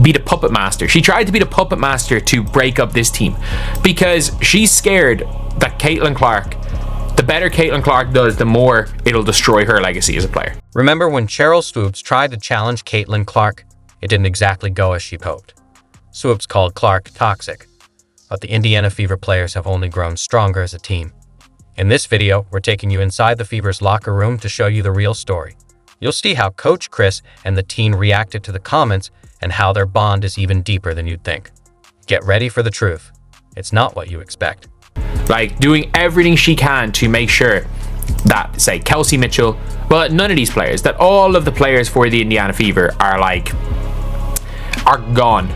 be the puppet master. She tried to be the puppet master to break up this team because she's scared that Caitlin Clark, the better Caitlin Clark does, the more it'll destroy her legacy as a player. Remember when Sheryl Swoopes tried to challenge Caitlin Clark? It didn't exactly go as she hoped. Swoopes called Clark toxic, but the Indiana Fever players have only grown stronger as a team. In this video, we're taking you inside the Fever's locker room to show you the real story. You'll see how Coach Chris and the team reacted to the comments and how their bond is even deeper than you'd think. Get ready for the truth. It's not what you expect. Like, doing everything she can to make sure that, say, Kelsey Mitchell, well, none of these players, that all of the players for the Indiana Fever are gone.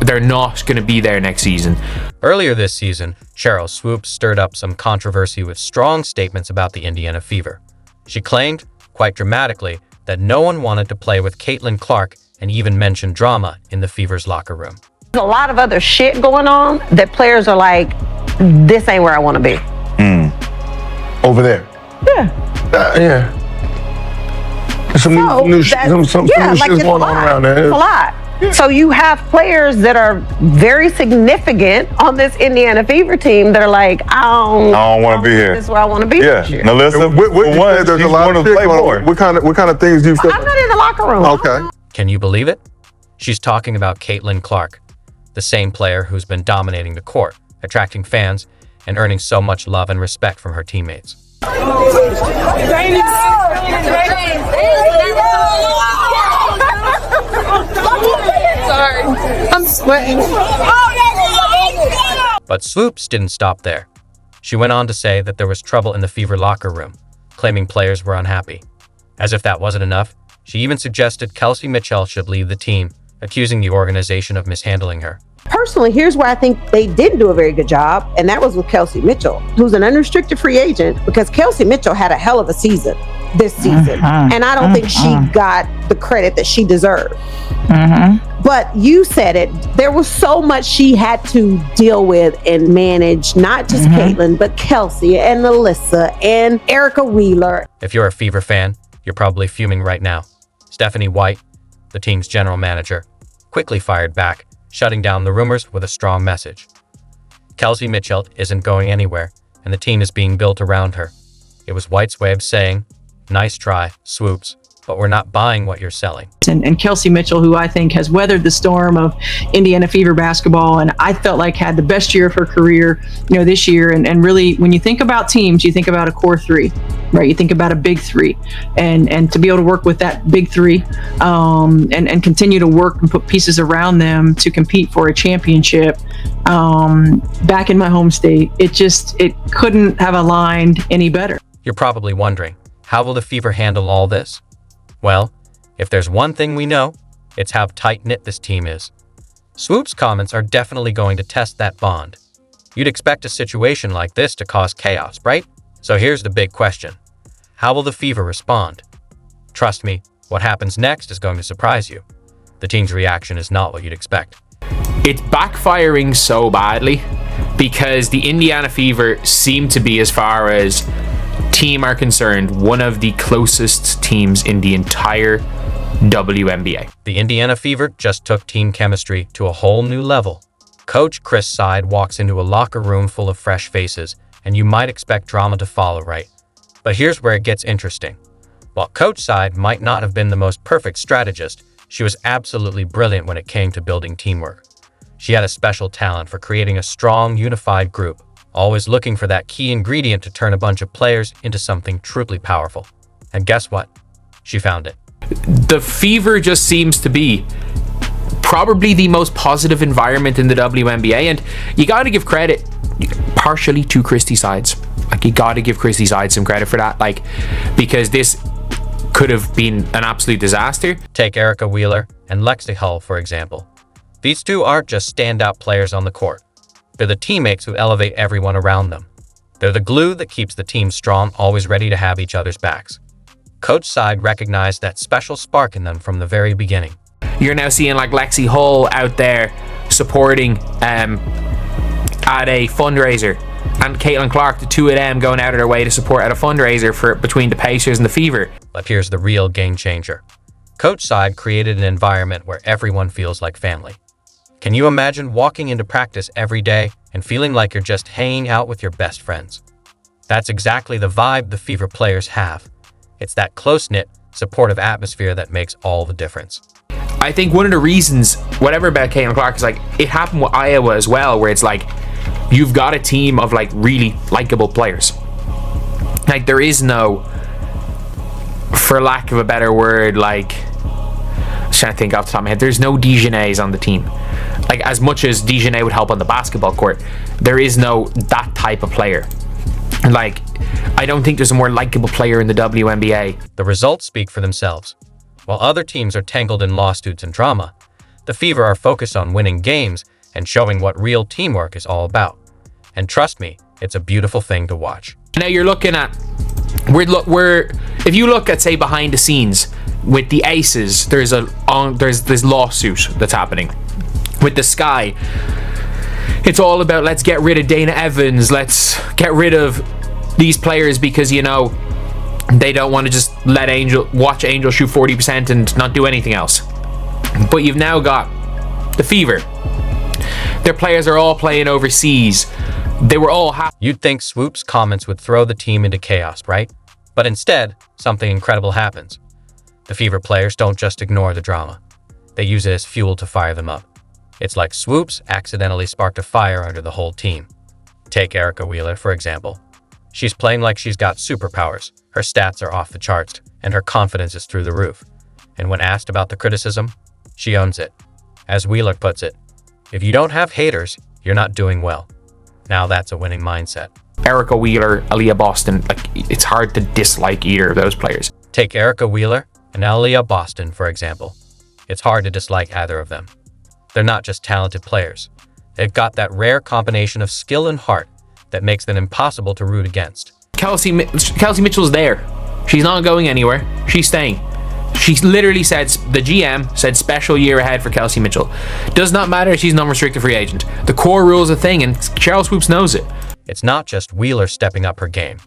They're not going to be there next season. Earlier this season, Sheryl Swoopes stirred up some controversy with strong statements about the Indiana Fever. She claimed, quite dramatically, that no one wanted to play with Caitlin Clark and even mentioned drama in the Fever's locker room. There's a lot of other shit going on that players are like, this ain't where I want to be. Over there. Yeah. Yeah. Some new shit going on around there. It's a lot. Yeah. So you have players that are very significant on this Indiana Fever team that are like, I don't want to be here. This is where I want to be this year. Now listen, there's a lot of shit going on. What kind of things do you feel? I'm not in the locker room. Okay. Can you believe it? She's talking about Caitlin Clark, the same player who's been dominating the court, attracting fans, and earning so much love and respect from her teammates. Sorry, I'm sweating. But Swoopes didn't stop there. She went on to say that there was trouble in the Fever locker room, claiming players were unhappy. As if that wasn't enough, she even suggested Kelsey Mitchell should leave the team, accusing the organization of mishandling her. Personally, here's where I think they didn't do a very good job, and that was with Kelsey Mitchell, who's an unrestricted free agent, because Kelsey Mitchell had a hell of a season this season, and I don't think she got the credit that she deserved. But you said it, there was so much she had to deal with and manage, not just Caitlin, but Kelsey and Alyssa and Erica Wheeler. If you're a Fever fan, you're probably fuming right now. Stephanie White, the team's general manager, quickly fired back, shutting down the rumors with a strong message. Kelsey Mitchell isn't going anywhere, and the team is being built around her. It was White's way of saying, nice try, Swoopes, but we're not buying what you're selling. And Kelsey Mitchell, who I think has weathered the storm of Indiana Fever basketball, and I felt like had the best year of her career, this year. And really, when you think about teams, you think about a core three, right? You think about a big three, and to be able to work with that big three, and continue to work and put pieces around them to compete for a championship, back in my home state, it couldn't have aligned any better. You're probably wondering, how will the Fever handle all this? Well, if there's one thing we know, it's how tight-knit this team is. Swoopes' comments are definitely going to test that bond. You'd expect a situation like this to cause chaos, right? So here's the big question. How will the Fever respond? Trust me, what happens next is going to surprise you. The team's reaction is not what you'd expect. It's backfiring so badly because the Indiana Fever seem to be, as far as team are concerned, one of the closest teams in the entire WNBA. The Indiana Fever just took team chemistry to a whole new level. Coach Chris Side walks into a locker room full of fresh faces, and you might expect drama to follow, right? But here's where it gets interesting. While Coach Side might not have been the most perfect strategist, she was absolutely brilliant when it came to building teamwork. She had a special talent for creating a strong, unified group, always looking for that key ingredient to turn a bunch of players into something truly powerful. And guess what? She found it. The Fever just seems to be probably the most positive environment in the WNBA, and you got to give credit partially to Christy Sides. Like, you got to give Christy Sides some credit for that, because this could have been an absolute disaster. Take Erica Wheeler and Lexi Hull, for example. These two aren't just standout players on the court. They're the teammates who elevate everyone around them. They're the glue that keeps the team strong, always ready to have each other's backs. Coach Side recognized that special spark in them from the very beginning. You're now seeing Lexi Hull out there supporting at a fundraiser, and Caitlin Clark, the two of them going out of their way to support at a fundraiser between the Pacers and the Fever. But here's the real game changer. Coach Side created an environment where everyone feels like family. Can you imagine walking into practice every day and feeling like you're just hanging out with your best friends? That's exactly the vibe the Fever players have. It's that close-knit, supportive atmosphere that makes all the difference. I think one of the reasons, whatever about Caitlin Clark, is like it happened with Iowa as well, where it's like you've got a team of like really likable players. Like there is no, for lack of a better word, like I'm trying to think off the top of my head, there's no Dijonais on the team. Like as much as Dijonais would help on the basketball court, there is no that type of player. Like I don't think there's a more likable player in the WNBA. The results speak for themselves. While other teams are tangled in lawsuits and drama, the Fever are focused on winning games and showing what real teamwork is all about. And trust me, it's a beautiful thing to watch. Now you're looking at, if you look at, say, behind the scenes with the Aces, there's this lawsuit that's happening. With the Sky, it's all about let's get rid of Dana Evans, let's get rid of these players because, you know, they don't want to just watch Angel shoot 40% and not do anything else. But you've now got the Fever. Their players are all playing overseas. They were all happy. You'd think Swoopes' comments would throw the team into chaos, right? But instead, something incredible happens. The Fever players don't just ignore the drama. They use it as fuel to fire them up. It's like Swoopes accidentally sparked a fire under the whole team. Take Erica Wheeler, for example. She's playing like she's got superpowers. Her stats are off the charts, and her confidence is through the roof. And when asked about the criticism, she owns it. As Wheeler puts it, if you don't have haters, you're not doing well. Now that's a winning mindset. Erica Wheeler, Aaliyah Boston, like it's hard to dislike either of those players. Take Erica Wheeler and Aaliyah Boston, for example. It's hard to dislike either of them. They're not just talented players. They've got that rare combination of skill and heart that makes them impossible to root against. Kelsey Mitchell's there. She's not going anywhere. She's staying. She literally said, the GM said special year ahead for Kelsey Mitchell. Does not matter if she's an unrestricted free agent. The core rule is a thing, and Sheryl Swoopes knows it. It's not just Wheeler stepping up her game.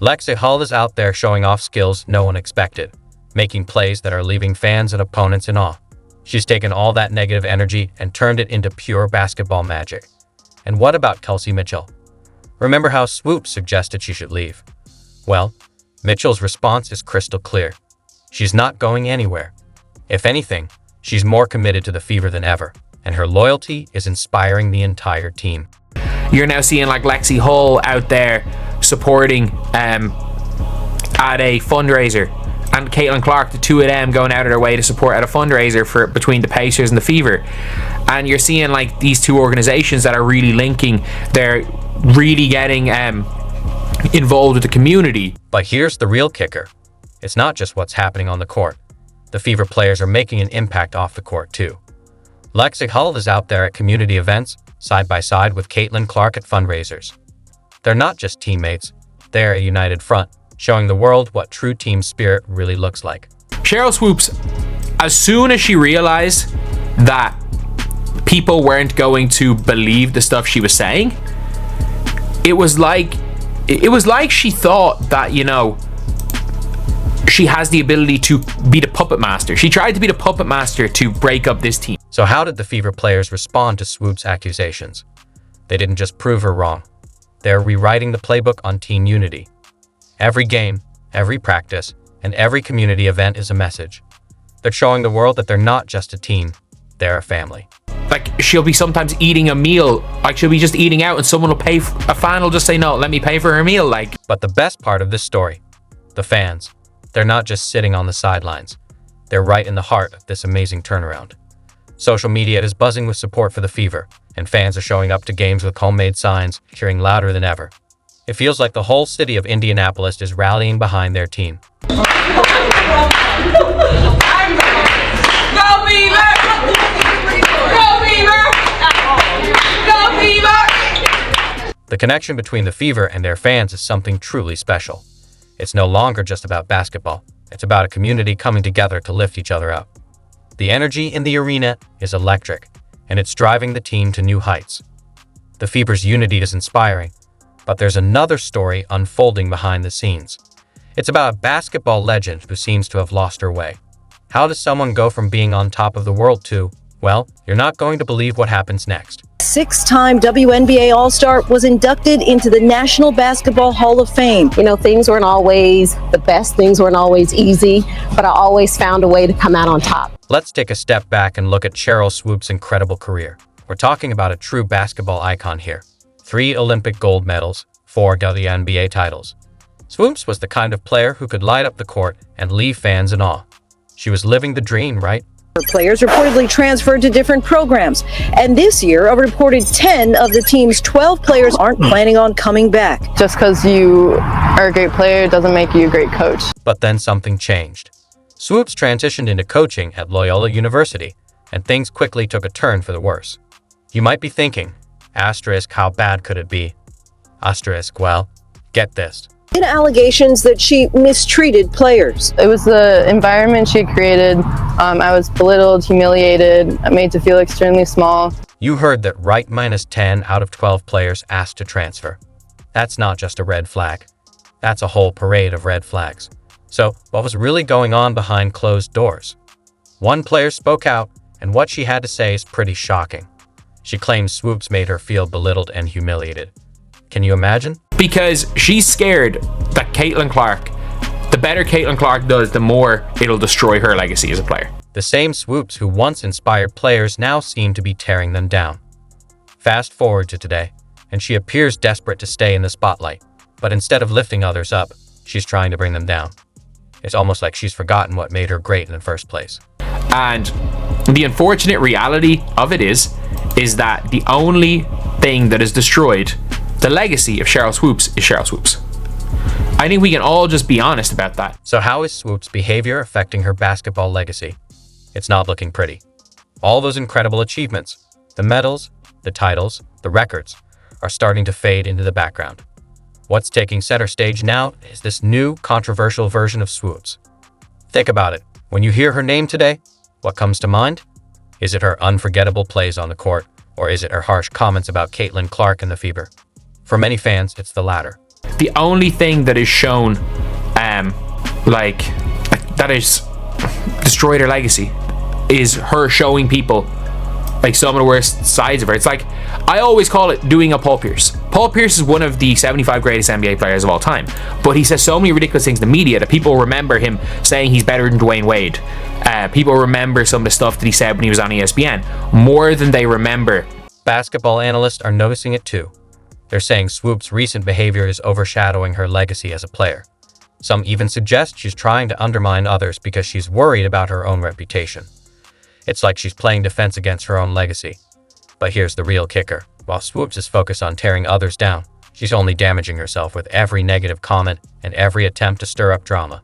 Lexi Hull is out there showing off skills no one expected, making plays that are leaving fans and opponents in awe. She's taken all that negative energy and turned it into pure basketball magic. And what about Kelsey Mitchell? Remember how Swoopes suggested she should leave? Well, Mitchell's response is crystal clear. She's not going anywhere. If anything, she's more committed to the Fever than ever, and her loyalty is inspiring the entire team. You're now seeing like Lexi Hull out there supporting at a fundraiser, and Caitlin Clark, the two of them going out of their way to support at a fundraiser for between the Pacers and the Fever. And you're seeing like these two organizations that are really linking. They're really getting involved with the community. But here's the real kicker. It's not just what's happening on the court. The Fever players are making an impact off the court too. Lexi Hull is out there at community events, side by side with Caitlin Clark at fundraisers. They're not just teammates, they're a united front, showing the world what true team spirit really looks like. Sheryl Swoopes, as soon as she realized that people weren't going to believe the stuff she was saying, it was like she thought that, you know, she has the ability to be the puppet master. She tried to be the puppet master to break up this team. So how did the Fever players respond to Swoopes' accusations? They didn't just prove her wrong. They're rewriting the playbook on team unity. Every game, every practice, and every community event is a message. They're showing the world that they're not just a team, they're a family. Like, she'll be sometimes eating a meal, like she'll be just eating out and someone will pay, a fan will just say, no, let me pay for her meal. Like, but the best part of this story, the fans, they're not just sitting on the sidelines. They're right in the heart of this amazing turnaround. Social media is buzzing with support for the Fever, and fans are showing up to games with homemade signs, cheering louder than ever. It feels like the whole city of Indianapolis is rallying behind their team. Go Fever! Go Fever! Go Fever! The connection between the Fever and their fans is something truly special. It's no longer just about basketball. It's about a community coming together to lift each other up. The energy in the arena is electric, and it's driving the team to new heights. The Fever's unity is inspiring, but there's another story unfolding behind the scenes. It's about a basketball legend who seems to have lost her way. How does someone go from being on top of the world to, well, you're not going to believe what happens next. Six-time WNBA All-Star was inducted into the National Basketball Hall of Fame. You know, things weren't always the best, things weren't always easy, but I always found a way to come out on top. Let's take a step back and look at Sheryl Swoopes' incredible career. We're talking about a true basketball icon here. 3 Olympic gold medals, 4 WNBA titles. Swoopes was the kind of player who could light up the court and leave fans in awe. She was living the dream, right? Her players reportedly transferred to different programs, and this year, a reported 10 of the team's 12 players aren't planning on coming back. Just because you are a great player doesn't make you a great coach. But then something changed. Swoopes transitioned into coaching at Loyola University, and things quickly took a turn for the worse. You might be thinking, asterisk, how bad could it be? Asterisk, well, get this. In allegations that she mistreated players. It was the environment she created. I was belittled, humiliated, made to feel extremely small. You heard that right, minus 10 out of 12 players asked to transfer. That's not just a red flag. That's a whole parade of red flags. So, what was really going on behind closed doors? One player spoke out, and what she had to say is pretty shocking. She claims Swoopes made her feel belittled and humiliated. Can you imagine? Because she's scared that Caitlin Clark, the better Caitlin Clark does, the more it'll destroy her legacy as a player. The same Swoopes who once inspired players now seem to be tearing them down. Fast forward to today, and she appears desperate to stay in the spotlight, but instead of lifting others up, she's trying to bring them down. It's almost like she's forgotten what made her great in the first place. And the unfortunate reality of it is that the only thing that is destroyed the legacy of Sheryl Swoopes is Sheryl Swoopes. I think we can all just be honest about that. So how is Swoopes' behavior affecting her basketball legacy? It's not looking pretty. All those incredible achievements, the medals, the titles, the records, are starting to fade into the background. What's taking center stage now is this new, controversial version of Swoopes. Think about it. When you hear her name today, what comes to mind? Is it her unforgettable plays on the court, or is it her harsh comments about Caitlin Clark and the Fever? For many fans, it's the latter. The only thing that is shown, that is destroyed her legacy, is her showing people like some of the worst sides of her. It's like, I always call it doing a Paul Pierce. Paul Pierce is one of the 75 greatest NBA players of all time, but he says so many ridiculous things in the media that people remember him saying he's better than Dwayne Wade. People remember some of the stuff that he said when he was on ESPN more than they remember. Basketball analysts are noticing it too. They're saying Swoopes' recent behavior is overshadowing her legacy as a player. Some even suggest she's trying to undermine others because she's worried about her own reputation. It's like she's playing defense against her own legacy. But here's the real kicker. While Swoopes is focused on tearing others down, she's only damaging herself with every negative comment and every attempt to stir up drama.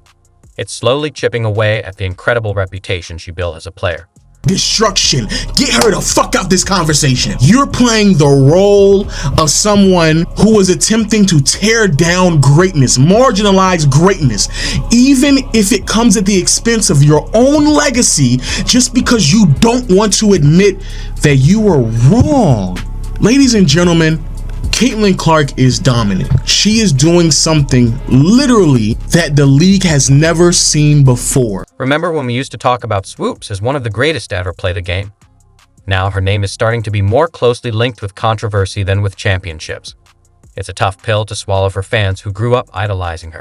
It's slowly chipping away at the incredible reputation she built as a player. Destruction. Get her the fuck out this conversation. You're playing the role of someone who is attempting to tear down greatness, marginalize greatness, even if it comes at the expense of your own legacy, just because you don't want to admit that you were wrong. Ladies and gentlemen, Caitlin Clark is dominant. She is doing something literally that the league has never seen before. Remember when we used to talk about Swoopes as one of the greatest to ever play the game? Now her name is starting to be more closely linked with controversy than with championships. It's a tough pill to swallow for fans who grew up idolizing her.